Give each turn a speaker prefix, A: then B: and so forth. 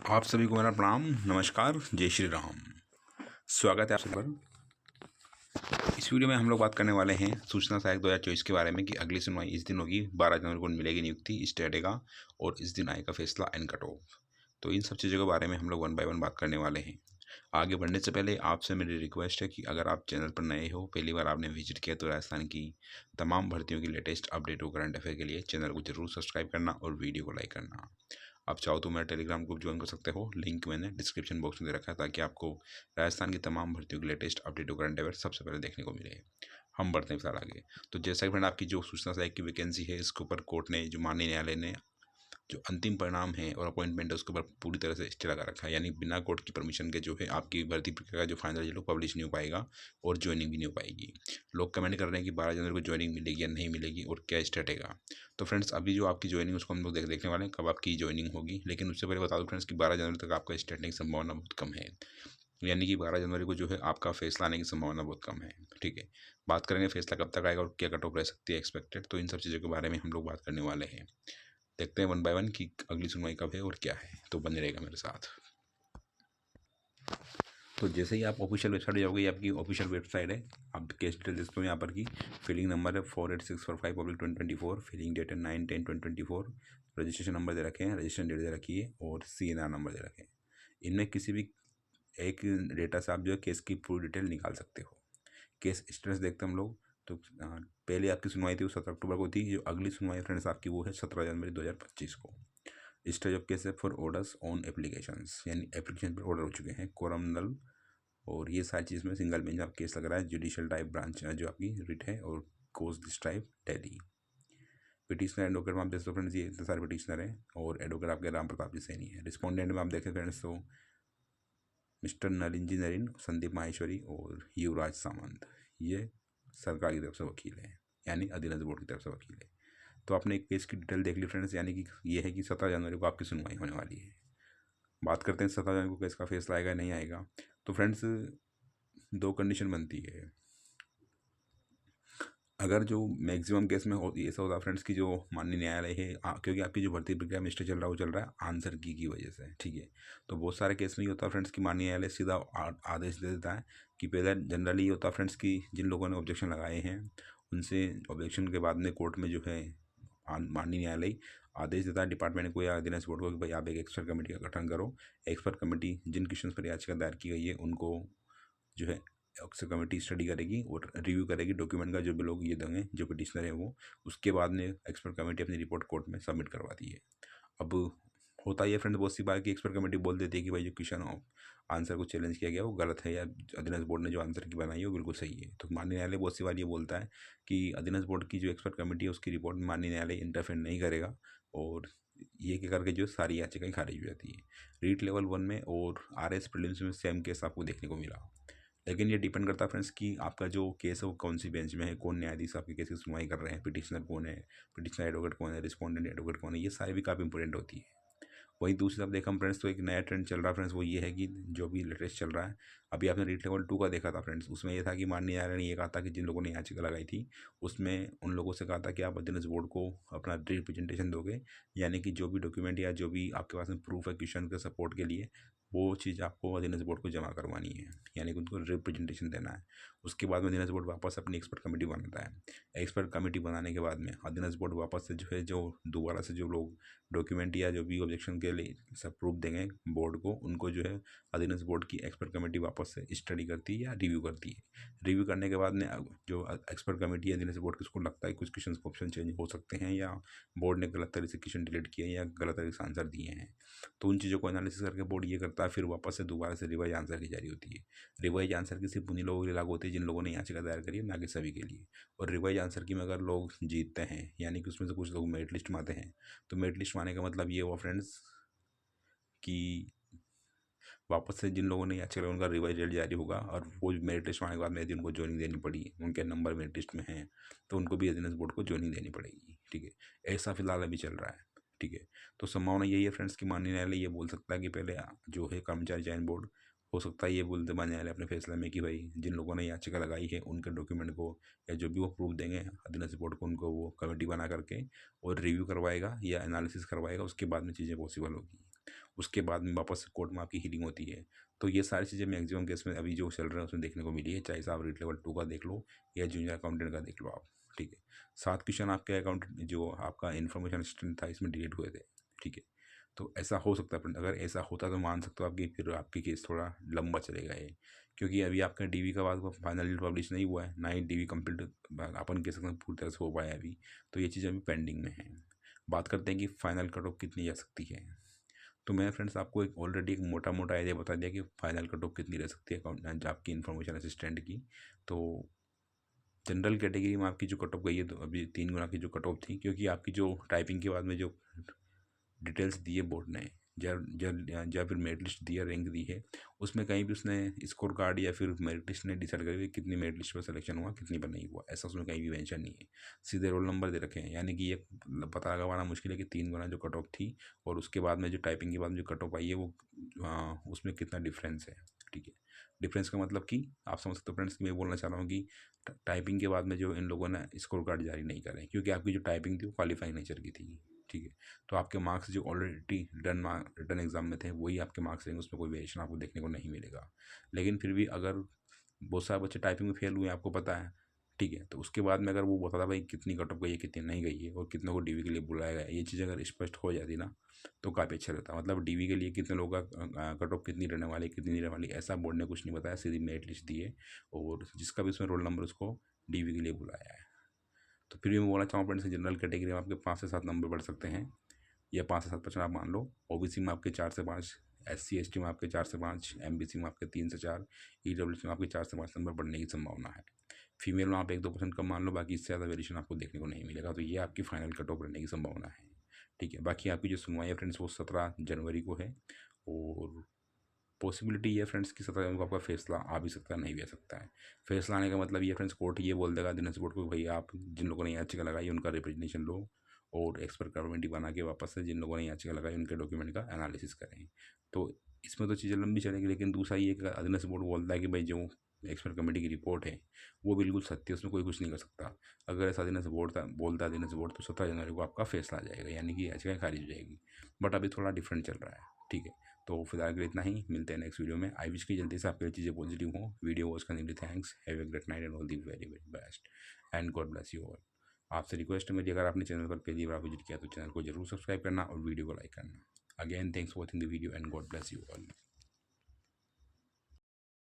A: आप सभी को मेरा प्रणाम, नमस्कार, जय श्री राम। स्वागत है आप सभी पर। इस वीडियो में हम लोग बात करने वाले हैं सूचना सहायक 2024 के बारे में कि अगली सुनवाई इस दिन होगी, 12 जनवरी को मिलेगी नियुक्ति, स्टे का, और इस दिन आएगा फैसला एंड कट ऑफ। तो इन सब चीज़ों के बारे में हम लोग 1 बाय 1 बात करने वाले हैं। आगे बढ़ने से पहले आपसे मेरी रिक्वेस्ट है कि अगर आप चैनल पर नए हो, पहली बार आपने विजिट किया, तो राजस्थान की तमाम भर्तियों की लेटेस्ट अपडेट और करंट अफेयर के लिए चैनल को जरूर सब्सक्राइब करना और वीडियो को लाइक करना। आप चाहो तो मेरा टेलीग्राम ग्रुप ज्वाइन कर सकते हो, लिंक मैंने डिस्क्रिप्शन बॉक्स में दे रखा है, ताकि आपको राजस्थान की तमाम भर्तियों की लेटेस्ट अपडेट और करंट अफेयर सबसे पहले देखने को मिले। हम बढ़ते हैं फिलहाल आगे। तो जैसा कि फ्रेंड, आपकी जो सूचना सहायक की वैकेंसी है, इसके ऊपर कोर्ट ने, जो माननीय न्यायालय ने जो अंतिम परिणाम है और अपॉइंटमेंट है, उसके ऊपर पूरी तरह से स्टे लगा रखा है। यानी बिना कोर्ट की परमिशन के जो है आपकी भर्ती प्रक्रिया का जो फाइनल रिजल्ट पब्लिश नहीं हो पाएगा और ज्वाइनिंग भी नहीं हो पाएगी। लोग कमेंट कर रहे हैं कि 12 जनवरी को ज्वाइनिंग मिलेगी या नहीं मिलेगी और क्या स्टेट है। तो फ्रेंड्स, अभी जो आपकी ज्वाइनिंग उसको हम लोग देखने वाले हैं कब आपकी ज्वाइनिंग होगी। लेकिन उससे पहले बता दूं फ्रेंड्स कि 12 जनवरी तक आपका स्टेटने की संभावना बहुत कम है। यानी कि 12 जनवरी को जो है आपका फैसला आने की संभावना बहुत कम है। ठीक है, बात करेंगे फैसला कब तक आएगा और क्या कट ऑफ रह सकती है एक्सपेक्टेड। तो इन सब चीज़ों के बारे में हम लोग बात करने वाले हैं। देखते हैं 1 बाय 1 कि अगली सुनवाई कब है और क्या है। तो बने रहेगा मेरे साथ। तो जैसे ही आप ऑफिशियल वेबसाइट जाओगे, ये आपकी ऑफिशियल वेबसाइट है। आप केस डिटेल देखते हो यहाँ पर की फिलिंग नंबर है 48645/2024, फिलिंग डेट है 9/10/2024, रजिस्ट्रेशन नंबर दे रखे हैं, रजिस्ट्रेशन डेट दे रखी है और CNR नंबर दे रखे हैं। इनमें किसी भी एक डेटा से आप जो है केस की पूरी डिटेल निकाल सकते हो। केस स्टेटस देखते हैं हम लोग। तो पहले आपकी सुनवाई थी वो 17 अक्टूबर को थी। जो अगली सुनवाई फ्रेंड्स आपकी वो है 17 जनवरी 2025 को। स्टेज ऑफ केस है फॉर ऑर्डर्स ऑन एप्लीकेशंस, यानी एप्लीकेशन पर ऑर्डर हो चुके हैं, कोरम नल और ये सारी चीज़ में सिंगल बेंच आप केस लग रहा है। जुडिशियल टाइप ब्रांच जो आपकी रिट है और course this type Delhi. Petitioner advocate में आप देख सकते हो फ्रेंड्स, ये इतने सारे पिटिशनर हैं और एडवोकेट आपके राम प्रताप जी सैनी है। रिस्पॉन्डेंट में आप देखें फ्रेंड्स तो मिस्टर नलिंजी नरिन, संदीप माहेश्वरी और युवराज सामंत, ये सरकार की तरफ से वकील है, यानी अधीनस्थ बोर्ड की तरफ से वकील है। तो आपने एक केस की डिटेल देख ली फ्रेंड्स, यानी कि ये है कि 17 जनवरी को आपकी सुनवाई होने वाली है। बात करते हैं 17 जनवरी को केस का फैसला आएगा नहीं आएगा। तो फ्रेंड्स, दो कंडीशन बनती है। अगर जो मैक्सिमम केस में ऐसा होता है फ्रेंड्स कि जो माननीय न्यायालय है, क्योंकि आपकी जो भर्ती प्रक्रिया में स्टे चल रहा है वो चल रहा है आंसर की वजह से। ठीक है, तो बहुत सारे केस में ये होता है फ्रेंड्स कि माननीय न्यायालय सीधा आदेश दे देता है कि पहले जनरली ये होता है फ्रेंड्स कि जिन लोगों ने ऑब्जेक्शन लगाए हैं उनसे ऑब्जेक्शन के बाद में कोर्ट में जो है माननीय न्यायालय आदेश देता है डिपार्टमेंट को या अधीनस्थ बोर्ड को कि भाई आप एक एक्सपर्ट कमेटी का गठन करो। एक्सपर्ट कमेटी जिन क्वेश्चन पर याचिका दायर की गई है उनको जो है एक्सपर्ट कमेटी स्टडी करेगी और रिव्यू करेगी डॉक्यूमेंट का, जो भी लोग ये देंगे जो पिटिशनर है वो। उसके बाद में एक्सपर्ट कमेटी अपनी रिपोर्ट कोर्ट में सबमिट करवाती है। अब होता ही है फ्रेंड बहुत सी बार कि एक्सपर्ट कमेटी बोल देती है कि भाई जो क्वेश्चन आंसर को चैलेंज किया गया वो गलत है, या अधीनस्थ बोर्ड ने जो आंसर की बनाई है वो बिल्कुल सही है। तो माननीय न्यायालय बहुत सी बार ये बोलता है कि अधीनस्थ बोर्ड की जो एक्सपर्ट कमेटी है उसकी रिपोर्ट में माननीय न्यायालय इंटरफेयर नहीं करेगा, और ये क्या करके जो सारी याचिकाएं खारिज हो जाती है। रीट लेवल 1 में और RS प्रीलिम्स में सेम केस आपको देखने को मिला। लेकिन ये डिपेंड करता है फ्रेंड्स कि आपका जो केस है वो कौन सी बेंच में है, कौन न्यायाधीश आपके केस की सुनवाई कर रहे हैं, पिटिशनर कौन है, पिटिशनर एडवोकेट कौन है, रिस्पोंडेंट एडवोकेट कौन है, ये सारी भी काफ़ी इंपॉर्टेंट होती है। वहीं दूसरी तरफ देखा हम फ्रेंड्स, तो एक नया ट्रेंड चल रहा है फ्रेंड्स, वो ये है कि जो भी लेटेस्ट चल रहा है, अभी आपने रीट लेवल 2 का देखा था फ्रेंड्स, उसमें ये था कि माननीय न्यायालय ने ये कहा था कि जिन लोगों ने याचिका लगाई थी उसमें उन लोगों से कहा था कि आप अधीनस्थ बोर्ड को अपना रिप्रेजेंटेशन दोगे, यानी कि जो भी डॉक्यूमेंट या जो भी आपके पास में प्रूफ है क्वेश्चन के सपोर्ट के लिए, वो चीज़ आपको अधीनस्थ बोर्ड को जमा करवानी है, यानी कि उनको रिप्रेजेंटेशन देना है। उसके बाद में अधीनस्थ बोर्ड वापस अपनी एक्सपर्ट कमेटी बनाता है। एक्सपर्ट कमेटी बनाने के बाद में अधीनस्थ बोर्ड वापस से जो है जो दोबारा से जो लोग डॉक्यूमेंट या जो भी ऑब्जेक्शन के लिए सब प्रूफ देंगे बोर्ड को, उनको जो है अधीनस्थ बोर्ड की एक्सपर्ट कमेटी वापस से स्टडी करती है या रिव्यू करती है। रिव्यू करने के बाद में जो एक्सपर्ट कमेटी है अधीनस्थ बोर्ड, किसको लगता है कुछ क्वेश्चन ऑप्शन चेंज हो सकते हैं या बोर्ड ने गलत तरीके से क्वेश्चन डिलीट किए हैं या गलत तरीके से आंसर दिए हैं, तो उन चीज़ों को एनालिसिस करके बोर्ड ये करता है, फिर वापस से दोबारा से रिवाइज आंसर की जारी होती है। रिवाइज आंसर की सिर्फ उन्हीं लोगों के लिए लागू होती है जिन लोगों ने याचिका दायर करी है, ना कि सभी के लिए। और रिवाइज आंसर की में अगर लोग जीतते हैं, यानी कि उसमें से कुछ लोग मेरिट लिस्ट में आते हैं, तो मेरिट लिस्ट में आने का मतलब ये हुआ फ्रेंड्स कि वापस से जिन लोगों ने याचिका लगाई उनका रिवाइज रिजल्ट जारी होगा, और वो मेरिट लिस्ट में आने के बाद में यदि उनको ज्वाइनिंग देनी पड़ी, उनके नंबर मेरिट लिस्ट में हैं, तो उनको भी अधीनस्थ बोर्ड को ज्वाइनिंग देनी पड़ेगी। ठीक है, ऐसा फिलहाल अभी चल रहा है। ठीक है, तो संभावना यही है फ्रेंड्स कि माननीय न्यायालय ये बोल सकता है कि पहले जो है कर्मचारी चयन बोर्ड, हो सकता है ये बोलते माननीय न्यायालय अपने फैसले में कि भाई जिन लोगों ने याचिका लगाई है उनके डॉक्यूमेंट को या जो भी वो प्रूफ देंगे अधीनस्थ बोर्ड को, उनको वो कमेटी बना करके और रिव्यू करवाएगा या एनालिसिस करवाएगा, उसके बाद में चीज़ें पॉसिबल होगी। उसके बाद में वापस से कोर्ट में आपकी हियरिंग होती है। तो ये सारी चीज़ें मैक्सिमम केस में अभी जो चल रहा है उसमें देखने को मिली है, चाहे आप रीट लेवल 2 का देख लो या जूनियर अकाउंटेंट का देख लो आप, ठीक है। 7 क्वेश्चन आपके अकाउंटेंट जो आपका इन्फॉर्मेशन असिस्टेंट था इसमें डिलीट हुए थे, ठीक है। तो ऐसा हो सकता है फ्रेंड, अगर ऐसा होता तो मान सकते हो आपकी फिर आपकी केस थोड़ा लंबा चलेगा ये, क्योंकि अभी आपका डीवी का बाद फाइनल पब्लिश नहीं हुआ है, ना ही डीवी कंप्लीट अपन कह सकते हैं पूरी तरह से हो पाया है अभी। तो ये चीज़ें अभी पेंडिंग में है। बात करते हैं कि फाइनल कट ऑफ कितनी जा सकती है। तो मैं फ्रेंड्स आपको एक ऑलरेडी एक मोटा मोटा आइडिया बता दिया कि फाइनल कट ऑफ कितनी रह सकती है अकाउंट आपकी इन्फॉर्मेशन असिस्टेंट की। तो जनरल कैटेगरी में आपकी जो कट ऑफ गई है तो अभी 3 गुना की जो कट ऑफ थी, क्योंकि आपकी जो टाइपिंग के बाद में जो डिटेल्स दी है बोर्ड ने, जब फिर मेरिट लिस्ट दी है, रैंक दी है, उसमें कहीं भी उसने स्कोर कार्ड या फिर मेरिट लिस्ट ने डिसाइड करी कितनी मेरिट लिस्ट पर सिलेक्शन हुआ कितनी पर नहीं हुआ, ऐसा उसमें कहीं भी मेंशन नहीं है। सीधे रोल नंबर दे रखे हैं, यानी कि ये पता लगाना मुश्किल है कि 3 गुना जो कट ऑफ थी और उसके बाद में जो टाइपिंग के बाद में जो कट ऑफ आई है वो उसमें कितना डिफरेंस है, ठीक है। डिफरेंस का मतलब कि आप समझ सकते हो फ्रेंड्स कि मैं बोलना चाह रहा हूँ कि टाइपिंग के बाद में जो इन लोगों ने स्कोर कार्ड जारी नहीं करें, क्योंकि आपकी जो टाइपिंग थी वो क्वालिफाइंग नेचर की थी, ठीक है। तो आपके मार्क्स जो ऑलरेडी रिटर्न एग्जाम में थे वही आपके मार्क्स रहेंगे, उसमें कोई वेरिएशन आपको देखने को नहीं मिलेगा। लेकिन फिर भी अगर बहुत सारे बच्चे टाइपिंग में फेल हुए आपको पता है, ठीक है, तो उसके बाद में अगर वो बताता भाई कितनी कट ऑफ गई है कितनी नहीं गई है और कितनों को डीवी के लिए बुलाया गया है, ये चीज़ अगर स्पष्ट हो जाती ना तो काफ़ी अच्छा रहता। मतलब डीवी के लिए कितने लोगों का कट ऑफ कितनी रहने वाली कितनी नहीं रहने वाली ऐसा बोर्ड ने कुछ नहीं बताया, सीधी मेरिट लिस्ट दी है और जिसका भी उसमें रोल नंबर उसको डीवी के लिए बुलाया है। तो फिर भी मैं बोलना चाहूँ फ्रेंड्स, जनरल कैटेगरी में आपके 5 से 7 नंबर बढ़ सकते हैं, या 5 से 7% आप मान लो। ओबीसी में आपके 4 से 5, SC ST में आपके 4 से 5, MBC में आपके 3 से 4, EWS में आपके 4 से 5 नंबर बढ़ने की संभावना है। फीमेल में आप 1-2% कम मान लो, बाकी इससे ज़्यादा वेरिएशन आपको देखने को नहीं मिलेगा। तो ये आपकी फाइनल कट ऑफ रहने की संभावना है, ठीक है। बाकी आपकी जो सुनवाई है फ्रेंड्स वो 17 जनवरी को है और पॉसिबिलिटी ये फ्रेंड्स कि 17 जनवरी को आपका फैसला आ भी सकता है नहीं भी आ सकता है। फैसला आने का मतलब ये फ्रेंड्स कोर्ट ये बोल देगा दिनेश बोर्ड को, भैया आप जिन लोगों ने याचिका लगाई उनका रिप्रेजेंटेशन लो और एक्सपर्ट कमेटी बना के वापस से जिन लोगों ने याचिका लगाई उनके डॉक्यूमेंट का एनालिसिस करें। तो इसमें तो चीज़ें लंबी चलेगी, लेकिन दूसरा ये कि दिनेश बोर्ड बोलता है कि भाई जो एक्सपर्ट कमेटी की रिपोर्ट है वो बिल्कुल सत्य है, उसमें कोई कुछ नहीं कर सकता। अगर ऐसा दिनेश बोर्ड बोलता है दिनेश बोर्ड, तो 17 जनवरी को आपका फैसला आ जाएगा, यानी कि याचिका खारिज हो जाएगी। बट अभी थोड़ा डिफरेंट चल रहा है, ठीक है। तो फिलहाल के लिए इतना ही, मिलते हैं नेक्स्ट वीडियो में। आई विश की जल्दी से आपके लिए चीज़ें पॉजिटिव हो। वीडियो वॉच करने के लिए thanks, have a great night and all the very very best and God bless you all. आपसे रिक्वेस्ट है मेरी, अगर आपने चैनल पर पहली बार विजिट किया तो चैनल को जरूर सब्सक्राइब करना और वीडियो को लाइक करना। Again thanks for watching the video and God bless you all.